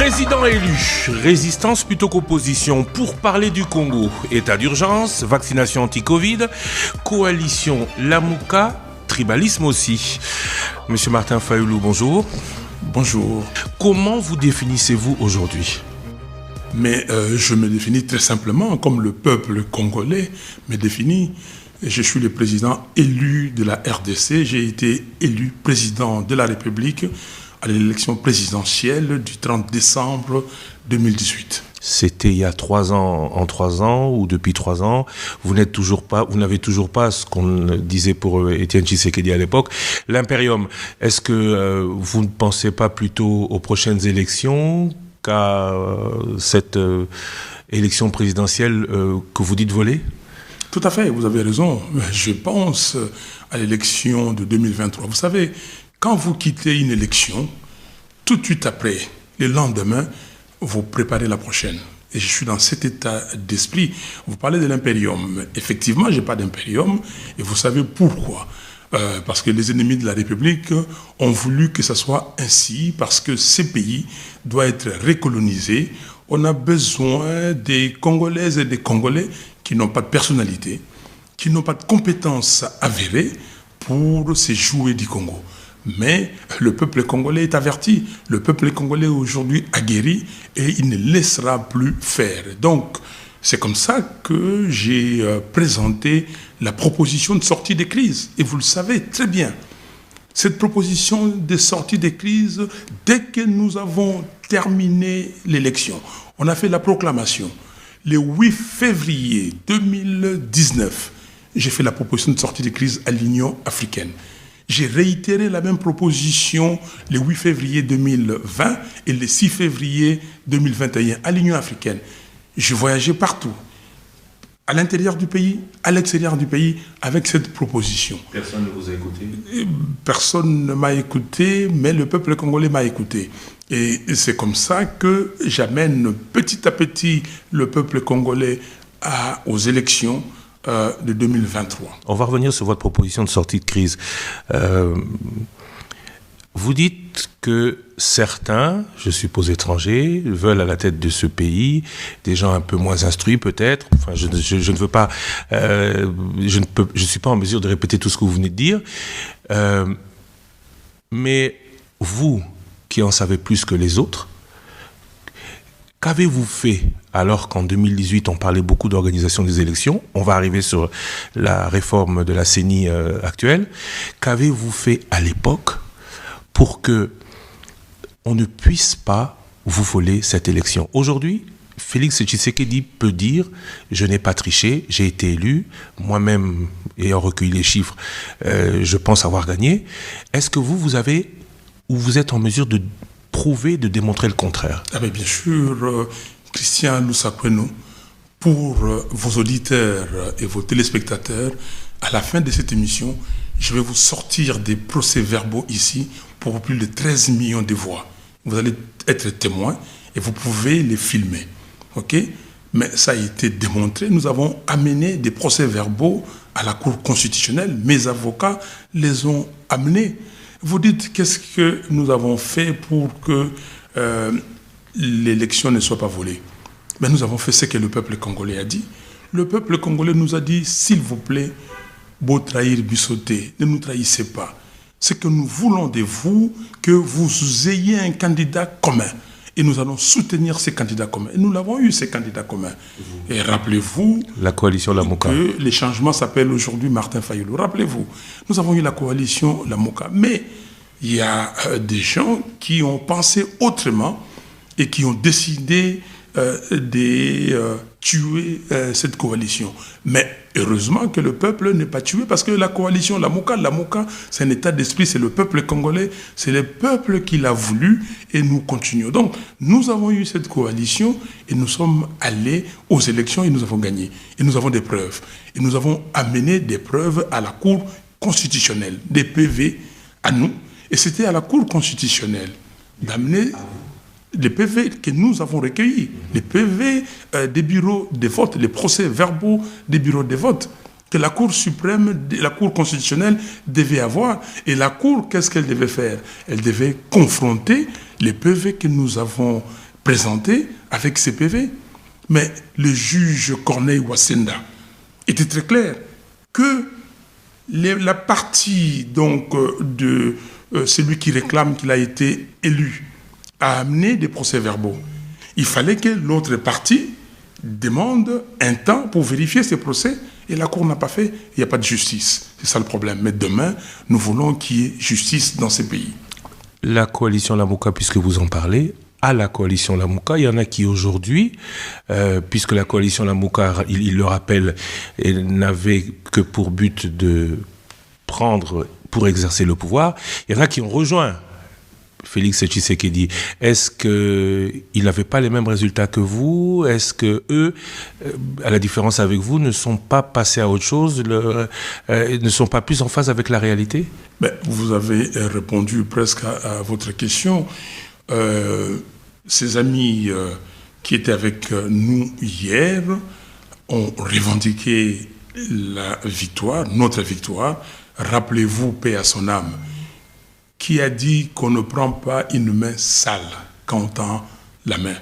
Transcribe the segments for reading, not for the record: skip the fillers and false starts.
Président élu, résistance plutôt qu'opposition, pour parler du Congo, état d'urgence, vaccination anti-Covid, coalition Lamuka, tribalisme aussi. Monsieur Martin Fayoulou, bonjour. Bonjour. Comment vous définissez-vous aujourd'hui ? Mais je me définis très simplement comme le peuple congolais me définit. Je suis le président élu de la RDC. J'ai été élu président de la République à l'élection présidentielle du 30 décembre 2018. C'était il y a 3 ans, en 3 ans ou depuis 3 ans. Vous n'avez toujours pas ce qu'on disait pour Étienne Tshisekedi à l'époque, l'impérium. Est-ce que vous ne pensez pas plutôt aux prochaines élections qu'à cette élection présidentielle que vous dites voler ? Tout à fait, vous avez raison. Je pense à l'élection de 2023. Vous savez, quand vous quittez une élection, tout de suite après, le lendemain, vous préparez la prochaine. Et je suis dans cet état d'esprit. Vous parlez de l'impérium. Effectivement, je n'ai pas d'impérium. Et vous savez pourquoi ? Parce que les ennemis de la République ont voulu que ça soit ainsi, parce que ces pays doivent être recolonisés. On a besoin des Congolaises et des Congolais qui n'ont pas de personnalité, qui n'ont pas de compétences avérées pour se jouer du Congo. Mais le peuple congolais est averti. Le peuple congolais aujourd'hui aguerri et il ne laissera plus faire. Donc, c'est comme ça que j'ai présenté la proposition de sortie des crises. Et vous le savez très bien. Cette proposition de sortie des crises, dès que nous avons terminé l'élection, on a fait la proclamation. Le 8 février 2019, j'ai fait la proposition de sortie des crises à l'Union africaine. J'ai réitéré la même proposition le 8 février 2020 et le 6 février 2021 à l'Union africaine. J'ai voyagé partout, à l'intérieur du pays, à l'extérieur du pays, avec cette proposition. Personne ne vous a écouté ? Personne ne m'a écouté, mais le peuple congolais m'a écouté. Et c'est comme ça que j'amène petit à petit le peuple congolais aux élections de 2023. On va revenir sur votre proposition de sortie de crise. Vous dites que certains, je suppose étrangers, veulent à la tête de ce pays, des gens un peu moins instruits peut-être. Enfin, je ne veux pas, je suis pas en mesure de répéter tout ce que vous venez de dire. Mais vous, qui en savez plus que les autres, qu'avez-vous fait alors qu'en 2018, on parlait beaucoup d'organisation des élections ? On va arriver sur la réforme de la CENI actuelle. Qu'avez-vous fait à l'époque pour que on ne puisse pas vous voler cette élection ? Aujourd'hui, Félix Tshisekedi peut dire « Je n'ai pas triché, j'ai été élu, moi-même, ayant recueilli les chiffres, je pense avoir gagné ». Est-ce que vous avez, ou vous êtes en mesure de prouver, de démontrer le contraire ? Ah bien sûr, Christian Lussakweno, pour vos auditeurs et vos téléspectateurs, à la fin de cette émission, je vais vous sortir des procès-verbaux ici pour plus de 13 millions de voix. Vous allez être témoins et vous pouvez les filmer. OK ? Mais ça a été démontré. Nous avons amené des procès-verbaux à la Cour constitutionnelle. Mes avocats les ont amenés. Vous dites qu'est-ce que nous avons fait pour que l'élection ne soit pas volée ? Mais nous avons fait ce que le peuple congolais a dit. Le peuple congolais nous a dit, s'il vous plaît, beau trahir Bissoté, ne nous trahissez pas. C'est que nous voulons de vous que vous ayez un candidat commun. Et nous allons soutenir ces candidats communs. Et nous l'avons eu, ces candidats communs. Et rappelez-vous... La coalition Lamuka. Que les changements s'appellent aujourd'hui Martin Fayoulou. Rappelez-vous, nous avons eu la coalition Lamuka. Mais il y a des gens qui ont pensé autrement et qui ont décidé de tuer cette coalition. Mais heureusement que le peuple n'est pas tué, parce que la coalition Lamuka, c'est un état d'esprit, c'est le peuple congolais, c'est le peuple qui l'a voulu et nous continuons. Donc, nous avons eu cette coalition et nous sommes allés aux élections et nous avons gagné. Et nous avons des preuves. Et nous avons amené des preuves à la Cour constitutionnelle, des PV à nous. Et c'était à la Cour constitutionnelle d'amener les PV que nous avons recueillis, les PV des bureaux de vote, les procès-verbaux des bureaux de vote que la Cour suprême, la Cour constitutionnelle devait avoir. Et la Cour, qu'est-ce qu'elle devait faire ? Elle devait confronter les PV que nous avons présenté avec CPV. Mais le juge Corneille Wassenda était très clair que la partie donc, de celui qui réclame qu'il a été élu a amené des procès-verbaux. Il fallait que l'autre partie demande un temps pour vérifier ces procès et la Cour n'a pas fait. Il n'y a pas de justice. C'est ça le problème. Mais demain, nous voulons qu'il y ait justice dans ces pays. La coalition Lamouka, puisque vous en parlez, à la coalition Lamouka, il y en a qui aujourd'hui, puisque la coalition Lamouka, il le rappelle, n'avait que pour but de prendre pour exercer le pouvoir, il y en a qui ont rejoint Félix Tshisekedi. Est-ce qu'ils n'avaient pas les mêmes résultats que vous? Est-ce que eux, à la différence avec vous, ne sont pas passés à autre chose, ne sont pas plus en phase avec la réalité? Vous avez répondu presque à votre question. Ces amis qui étaient avec nous hier ont revendiqué la victoire, notre victoire. Rappelez-vous, paix à son âme, qui a dit qu'on ne prend pas une main sale quand on tend la main.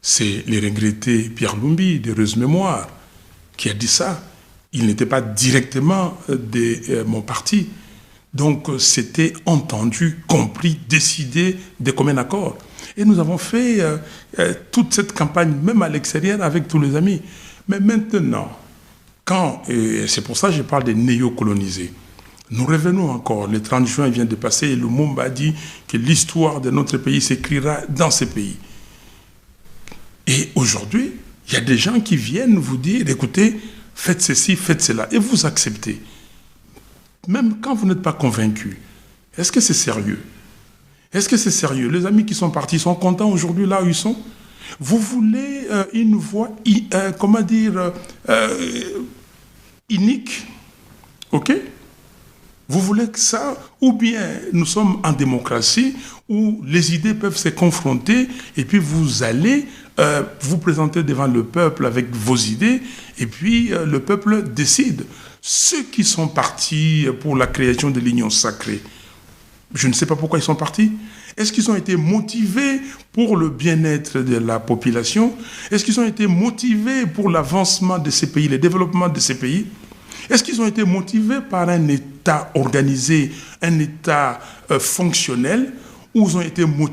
C'est le regretté Pierre Lumbi, d'heureuse mémoire, qui a dit ça. Il n'était pas directement de mon parti. Donc c'était entendu, compris, décidé de commun accord. Et nous avons fait toute cette campagne, même à l'extérieur, avec tous les amis. Mais maintenant, et c'est pour ça que je parle des néo-colonisés, nous revenons encore, le 30 juin vient de passer et Lumumba a dit que l'histoire de notre pays s'écrira dans ces pays. Et aujourd'hui, il y a des gens qui viennent vous dire, écoutez, faites ceci, faites cela, et vous acceptez. Même quand vous n'êtes pas convaincu, est-ce que c'est sérieux? Est-ce que c'est sérieux? Les amis qui sont partis sont contents aujourd'hui là où ils sont? Vous voulez une voix, unique? Ok? Vous voulez que ça, ou bien nous sommes en démocratie où les idées peuvent se confronter et puis vous allez vous présenter devant le peuple avec vos idées et puis le peuple décide. Ceux qui sont partis pour la création de l'Union sacrée, je ne sais pas pourquoi ils sont partis. Est-ce qu'ils ont été motivés pour le bien-être de la population? Est-ce qu'ils ont été motivés pour l'avancement de ces pays, le développement de ces pays? Est-ce qu'ils ont été motivés par un État organisé, un État fonctionnel, ou ils ont été motivés